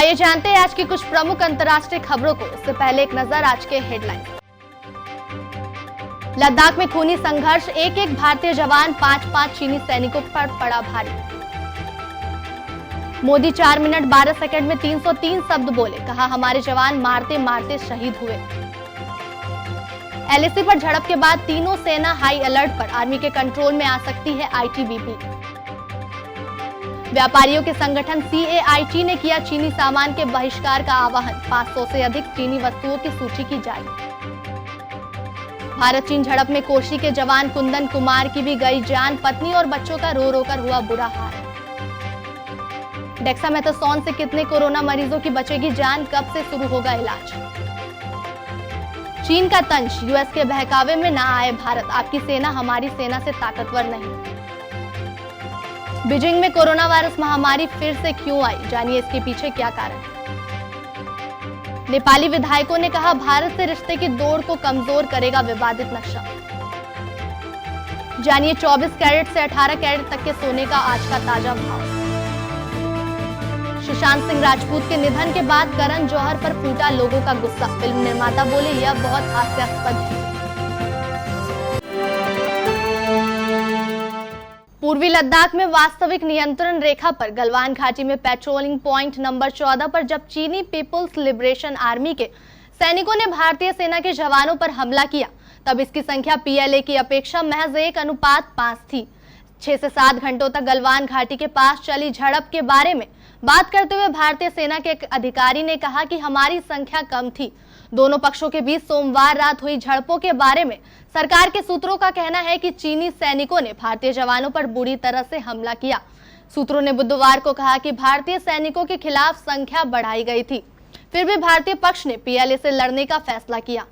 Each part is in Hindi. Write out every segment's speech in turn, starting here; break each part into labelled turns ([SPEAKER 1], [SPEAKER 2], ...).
[SPEAKER 1] आइए जानते हैं आज की कुछ प्रमुख अंतर्राष्ट्रीय खबरों को। उससे पहले एक नजर आज के हेडलाइन। लद्दाख में खूनी संघर्ष, एक भारतीय जवान 5 चीनी सैनिकों पर पड़ा भारी। मोदी 4 मिनट 12 सेकंड में 303 शब्द बोले, कहा हमारे जवान मारते मारते शहीद हुए। एलएसी पर झड़प के बाद तीनों सेना हाई अलर्ट पर, आर्मी के कंट्रोल में आ सकती है आईटीबीपी। व्यापारियों के संगठन सीएआईटी ने किया चीनी सामान के बहिष्कार का आह्वान, 500 से अधिक चीनी वस्तुओं की सूची की जारी। भारत चीन झड़प में कोशी के जवान कुंदन कुमार की भी गई जान, पत्नी और बच्चों का रो रो कर हुआ बुरा हाल। डेक्सामेथासोन से कितने कोरोना मरीजों की बचेगी जान, कब से शुरू होगा इलाज। चीन का तंज, यूएस के बहकावे में ना आए भारत, आपकी सेना हमारी सेना से ताकतवर नहीं। बीजिंग में कोरोना वायरस महामारी फिर से क्यों आई, जानिए इसके पीछे क्या कारण। नेपाली विधायकों ने कहा भारत से रिश्ते की डोर को कमजोर करेगा विवादित नक्शा। जानिए 24 कैरेट से 18 कैरेट तक के सोने का आज का ताजा भाव। सुशांत सिंह राजपूत के निधन के बाद करण जौहर पर फूटा लोगों का गुस्सा, फिल्म निर्माता बोले यह बहुत हास्यास्पद है। पूर्वी लद्दाख में वास्तविक नियंत्रण रेखा पर गलवान घाटी में पेट्रोलिंग पॉइंट नंबर 14 पर जब चीनी पीपुल्स लिबरेशन आर्मी के सैनिकों ने भारतीय सेना के जवानों पर हमला किया, तब इसकी संख्या पीएलए की अपेक्षा महज 1:5 थी। 6 से 7 घंटों तक गलवान घाटी के पास चली झड़प के बारे में बात करते हुए भारतीय सेना के एक अधिकारी ने कहा कि हमारी संख्या कम थी। दोनों पक्षों के बीच सोमवार रात हुई झड़पों के बारे में सरकार के सूत्रों का कहना है कि चीनी सैनिकों ने भारतीय जवानों पर बुरी तरह से हमला किया। सूत्रों ने बुधवार को कहा कि भारतीय सैनिकों के खिलाफ संख्या बढ़ाई गई थी, फिर भी भारतीय पक्ष ने पीएलए से लड़ने का फैसला किया।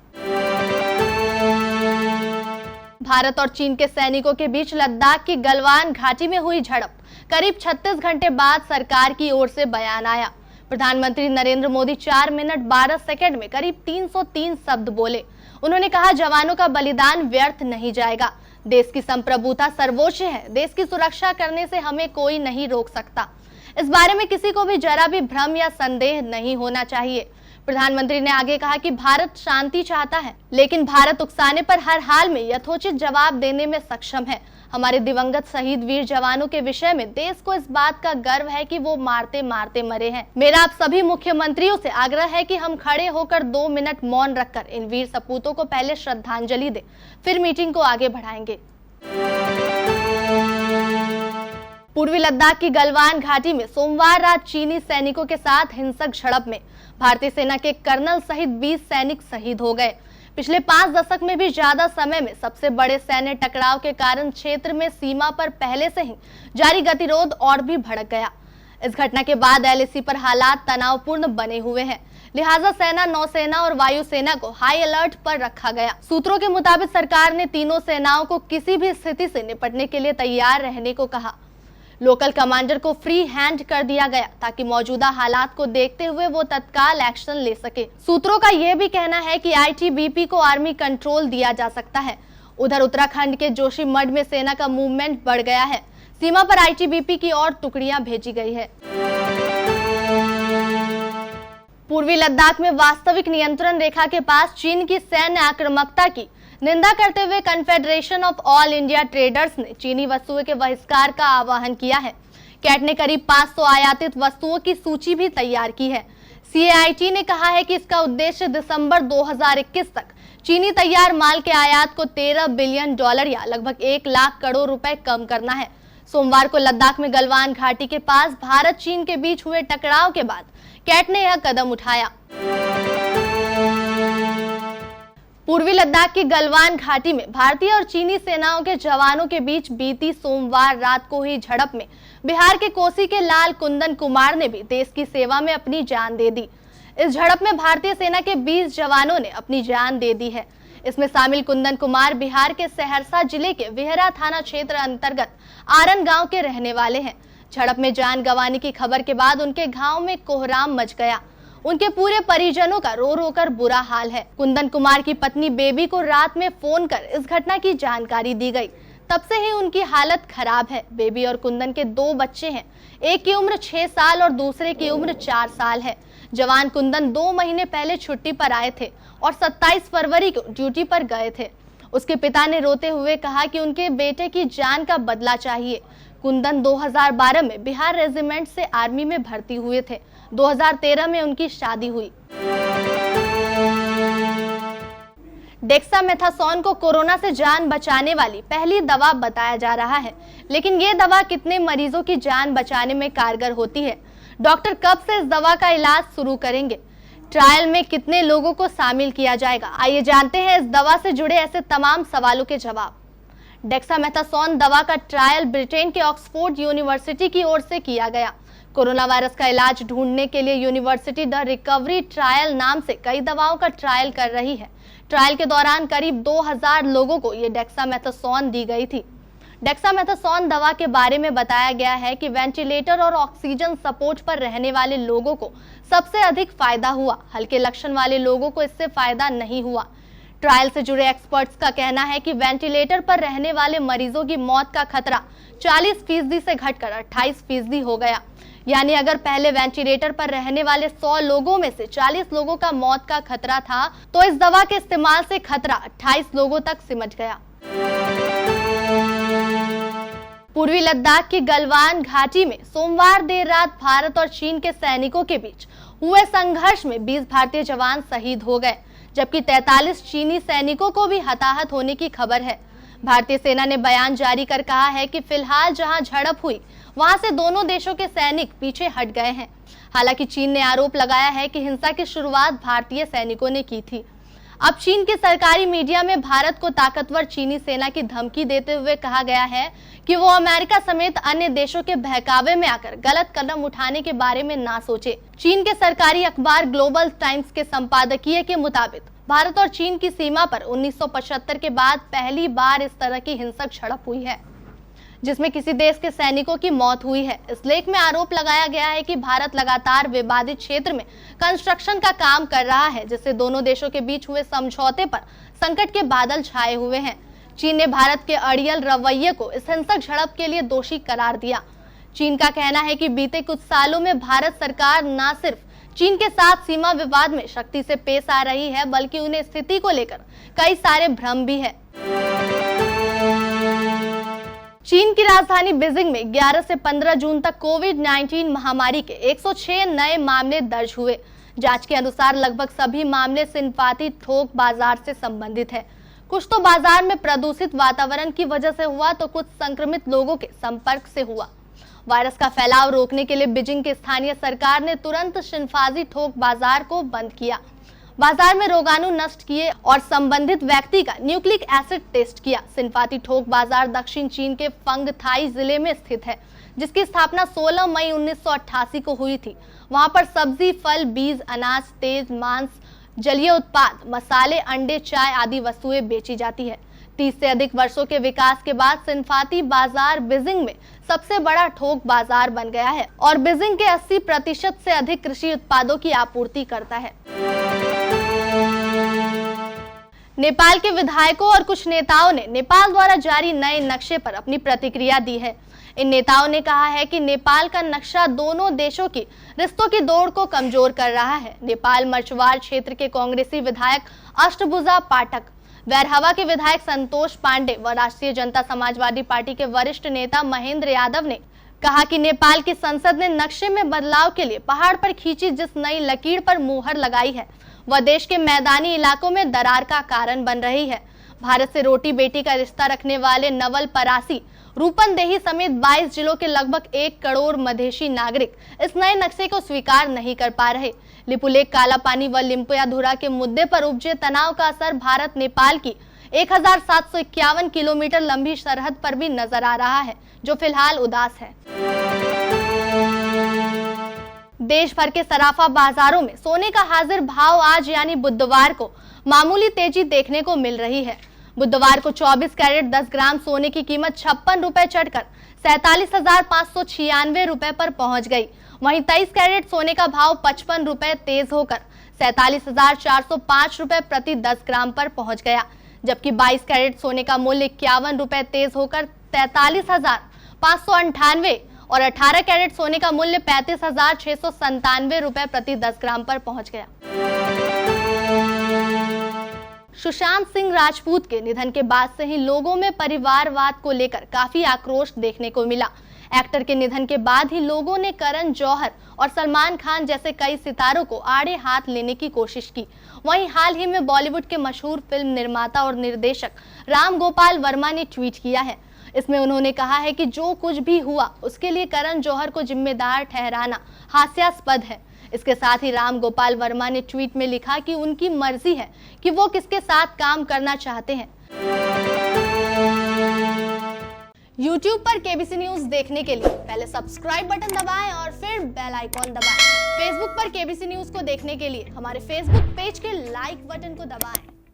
[SPEAKER 1] भारत और चीन के सैनिकों के बीच लद्दाख की गलवान घाटी में हुई झड़प, करीब 36 घंटे बाद सरकार की ओर से बयान आया। प्रधानमंत्री नरेंद्र मोदी 4 मिनट 12 सेकंड में करीब 303 शब्द बोले। उन्होंने कहा जवानों का बलिदान व्यर्थ नहीं जाएगा, देश की संप्रभुता सर्वोच्च है, देश की सुरक्षा करने से हमें कोई नहीं रोक सकता। इस बारे में किसी को भी जरा भी भ्रम या संदेह नहीं होना चाहिए। प्रधानमंत्री ने आगे कहा कि भारत शांति चाहता है, लेकिन भारत उकसाने पर हर हाल में यथोचित जवाब देने में सक्षम है। हमारे दिवंगत शहीद वीर जवानों के विषय में देश को इस बात का गर्व है कि वो मारते मारते मरे हैं। मेरा आप सभी मुख्यमंत्रियों से आग्रह है कि हम खड़े होकर 2 मिनट मौन रखकर इन वीर सपूतों को पहले श्रद्धांजलि दें, फिर मीटिंग को आगे बढ़ाएंगे। पूर्वी लद्दाख की गलवान घाटी में सोमवार रात चीनी सैनिकों के साथ हिंसक झड़प में भारतीय सेना के कर्नल सहित 20 सैनिक शहीद हो गए। पिछले 5 दशक में भी ज्यादा समय में सबसे बड़े सैन्य टकराव के कारण क्षेत्र में सीमा पर पहले से ही जारी गतिरोध और भी भड़क गया। इस घटना के बाद एलएसी पर हालात तनावपूर्ण बने हुए हैं, लिहाजा सेना, नौसेना और वायुसेना को हाई अलर्ट पर रखा गया। सूत्रों के मुताबिक सरकार ने तीनों सेनाओं को किसी भी स्थिति से निपटने के लिए तैयार रहने को कहा। लोकल कमांडर को फ्री हैंड कर दिया गया ताकि मौजूदा हालात को देखते हुए वो तत्काल एक्शन ले सके। सूत्रों का यह भी कहना है कि आईटीबीपी को आर्मी कंट्रोल दिया जा सकता है। उधर उत्तराखंड के जोशीमठ में सेना का मूवमेंट बढ़ गया है। सीमा पर आईटीबीपी की और टुकड़ियां भेजी गई है। पूर्वी लद्दाख में वास्तविक नियंत्रण रेखा के पास चीन की सैन्य आक्रामकता की निंदा करते हुए confederation of all India traders ने चीनी वस्तुओं के बहिष्कार का आह्वान किया है। कैट ने करीब 500 आयातित वस्तुओं की सूची भी तैयार की है। सीएआईटी ने कहा है कि इसका उद्देश्य दिसंबर 2021 तक चीनी तैयार माल के आयात को $13 बिलियन या लगभग 1 लाख करोड़ रुपए कम करना है। सोमवार को लद्दाख में गलवान घाटी के पास भारत चीन के बीच हुए टकराव के बाद कैट ने यह कदम उठाया। पूर्वी लद्दाख की गलवान घाटी में भारतीय और चीनी सेनाओं के जवानों के बीच बीती सोमवार रात को हुई झड़प में बिहार के कोसी के लाल कुंदन कुमार ने भी देश की सेवा में अपनी जान दे दी। इस झड़प में भारतीय सेना के 20 जवानों ने अपनी जान दे दी है। इसमें शामिल कुंदन कुमार बिहार के सहरसा जिले के विहरा थाना क्षेत्र अंतर्गत आरन गांव के रहने वाले हैं। झड़प में जान गंवाने की खबर के बाद उनके गांव में कोहराम मच गया। उनके पूरे परिजनों का रो रो कर बुरा हाल है। कुंदन कुमार की पत्नी बेबी को रात में फोन कर इस घटना की जानकारी दी गई। तब से ही उनकी हालत खराब है। बेबी और कुंदन के 2 बच्चे हैं, एक की उम्र 6 साल और दूसरे की उम्र 4 साल है। जवान कुंदन 2 महीने पहले छुट्टी पर आए थे और 27 फरवरी को ड्यूटी पर गए थे। उसके पिता ने रोते हुए कहा कि उनके बेटे की जान का बदला चाहिए। कुंदन 2012 में बिहार रेजिमेंट से आर्मी में भर्ती हुए थे। 2013 में उनकी शादी हुई। डेक्सामेथासोन को कोरोना से जान बचाने वाली पहली दवा बताया जा रहा है, लेकिन ये दवा कितने मरीजों की जान बचाने में कारगर होती है? डॉक्टर कब से इस दवा का इलाज शुरू करेंगे? ट्रायल में कितने लोगों को शामिल किया जाएगा? आइए जानते हैं इस दवा से जुड़े ऐसे तमाम सवालों के जवाब। डेक्सामेथासोन दवा का ट्रायल ब्रिटेन के ऑक्सफोर्ड यूनिवर्सिटी की ओर से किया गया। कोरोना वायरस का इलाज ढूंढने के लिए यूनिवर्सिटी द रिकवरी ट्रायल नाम से कई दवाओं का ट्रायल कर रही है। ट्रायल के दौरान करीब 2000 लोगों को ये डेक्सामेथासोन दी गई थी। डेक्सामेथासोन दवा के बारे में बताया गया है कि वेंटिलेटर और ऑक्सीजन सपोर्ट पर रहने वाले लोगों को सबसे अधिक फायदा हुआ। हल्के लक्षण वाले लोगों को इससे फायदा नहीं हुआ। ट्रायल से जुड़े एक्सपर्ट्स का कहना है कि वेंटिलेटर पर रहने वाले मरीजों की मौत का खतरा 40% से घटकर 28% हो गया। यानी अगर पहले वेंटिलेटर पर रहने वाले 100 लोगों में से 40 लोगों का मौत का खतरा था, तो इस दवा के इस्तेमाल से खतरा 28 लोगों तक सिमट गया। पूर्वी लद्दाख की गलवान घाटी में सोमवार देर रात भारत और चीन के सैनिकों के बीच हुए संघर्ष में 20 भारतीय जवान शहीद हो गए, जबकि 43 चीनी सैनिकों को भी हताहत होने की खबर है। भारतीय सेना ने बयान जारी कर कहा है कि फिलहाल जहां झड़प हुई वहां से दोनों देशों के सैनिक पीछे हट गए हैं। हालांकि चीन ने आरोप लगाया है कि हिंसा की शुरुआत भारतीय सैनिकों ने की थी। अब चीन के सरकारी मीडिया में भारत को ताकतवर चीनी सेना की धमकी देते हुए कहा गया है कि वो अमेरिका समेत अन्य देशों के बहकावे में आकर गलत कदम उठाने के बारे में ना सोचे। चीन के सरकारी अखबार ग्लोबल टाइम्स के संपादकीय के मुताबिक भारत और चीन की सीमा पर 1975 के बाद पहली बार इस तरह की हिंसक झड़प हुई है, जिसमें किसी देश के सैनिकों की मौत हुई है। इस लेख में आरोप लगाया गया है कि भारत लगातार विवादित क्षेत्र में कंस्ट्रक्शन का काम कर रहा है, जिससे दोनों देशों के बीच हुए समझौते पर संकट के बादल छाए हुए हैं। चीन ने भारत के अड़ियल रवैये को इस हिंसक झड़प के लिए दोषी करार दिया। चीन का कहना है कि बीते कुछ सालों में भारत सरकार न सिर्फ चीन के साथ सीमा विवाद में सख्ती से पेश आ रही है, बल्कि उन्हें स्थिति को लेकर कई सारे भ्रम भी है। चीन की राजधानी बीजिंग में 11 से 15 जून तक कोविड-19 महामारी के 106 नए मामले दर्ज हुए। जांच के अनुसार लगभग सभी मामले सिनपाती थोक बाजार से संबंधित है। कुछ तो बाजार में प्रदूषित वातावरण की वजह से हुआ, तो कुछ संक्रमित लोगों के संपर्क से हुआ। वायरस का फैलाव रोकने के लिए बीजिंग की स्थानीय सरकार ने तुरंत शिनफाजी थोक बाजार को बंद किया। बाजार में रोगाणु नष्ट किए और संबंधित व्यक्ति का न्यूक्लिक एसिड टेस्ट किया। सिनफाती थोक बाजार दक्षिण चीन के फंगथाई जिले में स्थित है, जिसकी स्थापना 16 मई 1988 को हुई थी। वहां पर सब्जी, फल, बीज, अनाज, तेज, मांस, जलीय उत्पाद, मसाले, अंडे, चाय आदि वस्तुएं बेची जाती है। 30 से अधिक वर्षों के विकास के बाद सिनफाती बाजार बीजिंग में सबसे बड़ा थोक बाजार बन गया है और बीजिंग के 80% से अधिक कृषि उत्पादों की आपूर्ति करता है। नेपाल के विधायकों और कुछ नेताओं ने नेपाल द्वारा जारी नए नक्शे पर अपनी प्रतिक्रिया दी है। इन नेताओं ने कहा है कि नेपाल का नक्शा दोनों देशों की रिश्तों की दौड़ को कमजोर कर रहा है। नेपाल मर्चवार क्षेत्र के कांग्रेसी विधायक अष्टभुजा पाठक, वैरहवा के विधायक संतोष पांडे व राष्ट्रीय जनता समाजवादी पार्टी के वरिष्ठ नेता महेंद्र यादव ने कहा कि नेपाल की संसद ने नक्शे में बदलाव के लिए पहाड़ पर खींची जिस नई लकीर पर मुहर लगाई है, वह देश के मैदानी इलाकों में दरार का कारण बन रही है। भारत से रोटी बेटी का रिश्ता रखने वाले नवल परासी, रूपनदेही समेत 22 जिलों के लगभग 1 करोड़ मधेशी नागरिक इस नए नक्शे को स्वीकार नहीं कर पा रहे। लिपुलेख, कालापानी व लिम्पुयाधुरा के मुद्दे पर उपजे तनाव का असर भारत नेपाल की 1751 किलोमीटर लंबी सरहद पर भी नजर आ रहा है, जो फिलहाल उदास है। देश भर के सराफा बाजारों में सोने का हाजिर भाव आज यानी बुधवार को मामूली तेजी देखने को मिल रही है। बुधवार को 24 कैरेट 10 ग्राम सोने की कीमत 56 रुपए चढ़कर 47,596 रुपए पर पहुंच गई। वहीं 23 कैरेट सोने का भाव 55 रुपए तेज होकर 47,405 रुपए प्रति 10 ग्राम पर पहुंच गया। जबकि 22 कैरेट सोने का मूल्य 51 रुपए तेज होकर 43,598 और 18 कैरेट सोने का मूल्य 35,697 रुपए प्रति 10 ग्राम पर पहुंच गया। सुशांत सिंह राजपूत के निधन के बाद से ही लोगों में परिवारवाद को लेकर काफी आक्रोश देखने को मिला। एक्टर के निधन के बाद ही लोगों ने करण जौहर और सलमान खान जैसे कई सितारों को आड़े हाथ लेने की कोशिश की। वहीं हाल ही में बॉलीवुड के मशहूर फिल्म निर्माता और निर्देशक राम गोपाल वर्मा ने ट्वीट किया है। इसमें उन्होंने कहा है कि जो कुछ भी हुआ उसके लिए करण जौहर को जिम्मेदार ठहराना हास्यास्पद है। इसके साथ ही राम गोपाल वर्मा ने ट्वीट में लिखा कि उनकी मर्जी है कि वो किसके साथ काम करना चाहते हैं। YouTube पर केबीसी न्यूज देखने के लिए पहले सब्सक्राइब बटन दबाएं और फिर बेल आइकॉन दबाएं। Facebook पर केबीसी न्यूज को देखने के लिए हमारे Facebook पेज के लाइक बटन को दबाएं।